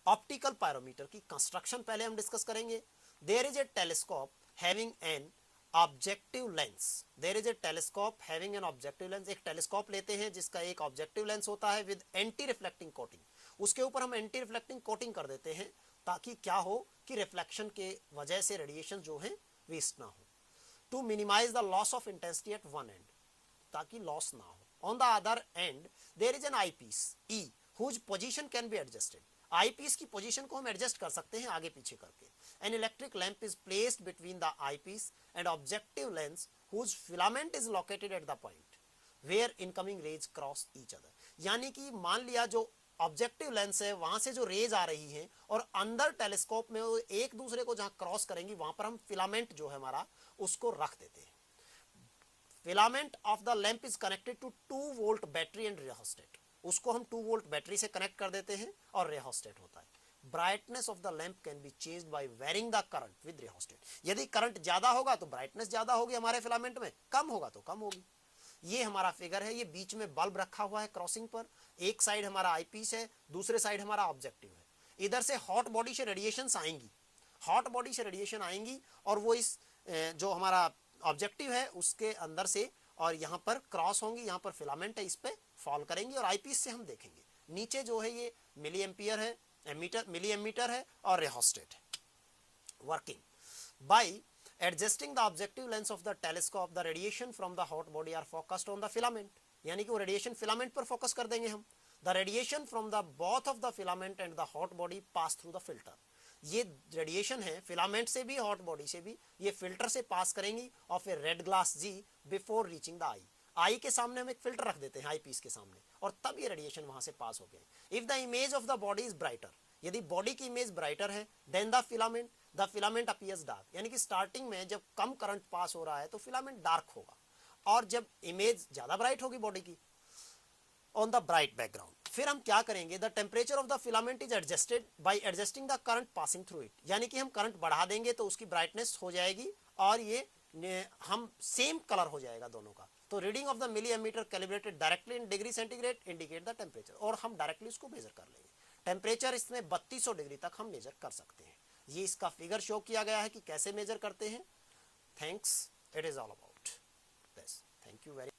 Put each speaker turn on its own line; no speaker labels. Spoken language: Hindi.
ऑप्टिकल पायरोमीटर की कंस्ट्रक्शन पहले हम डिस्कस करेंगे। There is a telescope having an objective lens. There is a telescope having an objective lens. एक टेलीस्कोप लेते हैं जिसका एक ऑब्जेक्टिव लेंस होता है विद एंटी रिफ्लेक्टिंग कोटिंग। उसके ऊपर हम एंटी रिफ्लेक्टिंग कोटिंग कर देते हैं ताकि क्या हो कि रिफ्लेक्शन के वजह से रेडिएशन जो है वेस्ट ना हो। To minimize the loss of intensity at one end, ताकि लॉस ना हो। On the other end there is an eyepiece ई whose position can be adjusted. Eyepiece की पोजीशन को हम एडजस्ट कर सकते हैं आगे पीछे करके। An electric lamp is placed between the eyepiece and objective lens whose filament is located at the point where incoming rays cross each other. यानी कि मान लिया जो ऑब्जेक्टिव लेंस है वहां से जो रेज आ रही हैं और अंदर टेलीस्कोप में वो एक दूसरे को जहां क्रॉस करेंगी वहां पर हम फिलामेंट जो है हमारा उसको रख देते हैं। Filament of the lamp is connected to 2 volt battery and rheostat. उसको हम 2 वोल्ट बैटरी से कनेक्ट कर देते हैं और रियोस्टेट होता है। Brightness of the lamp can be changed by varying the current with rheostat. यदि करंट ज्यादा होगा तो ब्राइटनेस ज्यादा होगी हमारे फिलामेंट में, कम होगा तो कम होगी। ये हमारा फिगर है। ये बीच में बल्ब रखा हुआ है क्रॉसिंग पर। एक साइड हमारा आईपीस है, दूसरे साइड हमारा ऑब्जेक्टिव है। इधर से हॉट बॉडी से रेडिएशन आएंगी, हॉट बॉडी से रेडिएशन आएंगी और वो इस जो हमारा ऑब्जेक्टिव है उसके अंदर से और यहाँ पर क्रॉस होंगी, यहाँ पर फिलामेंट है, इस पे फॉल करेंगी और आईपीस से हम देखेंगे। नीचे जो है ये मिली एम्पियर है, मिली एमीटर है और रियोस्टेट है। Working bye adjusting the objective lens of the telescope, the radiation from the hot body are focused on the filament। यानी कि वो रेडिएशन फिलामेंट पर फोकस कर देंगे हम। The radiation from the both of the filament and the hot body pass through the filter। ये रेडिएशन है फिलामेंट से भी हॉट बॉडी से भी, ये फिल्टर से पास करेंगी ऑफ ए रेड ग्लास जी before reaching the eye. Eye के सामने हम एक फिल्टर रख देते हैं आई पीस के सामने और तब ये रेडिएशन वहां से पास हो गए। If the image of the body is brighter, यदि बॉडी की इमेज ब्राइटर है then the filament appears dark. यानी कि स्टार्टिंग में जब कम करंट पास हो रहा है तो फिलामेंट डार्क होगा और जब इमेज ज्यादा ब्राइट होगी बॉडी की ऑन द ब्राइट बैकग्राउंड, फिर हम क्या करेंगे, the temperature of the filament is adjusted bye adjusting the current passing through it. यानी कि हम करंट बढ़ा देंगे तो उसकी ब्राइटनेस हो जाएगी और ये हम सेम कलर हो जाएगा दोनों का। तो reading of the milliammeter calibrated directly in degree centigrade indicate the temperature, और हम डायरेक्टली उसको मेजर कर लेंगे। टेम्परेचर इसमें 3200 डिग्री तक हम मेजर कर सकते हैं। ये इसका फिगर शो किया गया है कि कैसे मेजर करते हैं। Thanks, it is all about this. Thank you very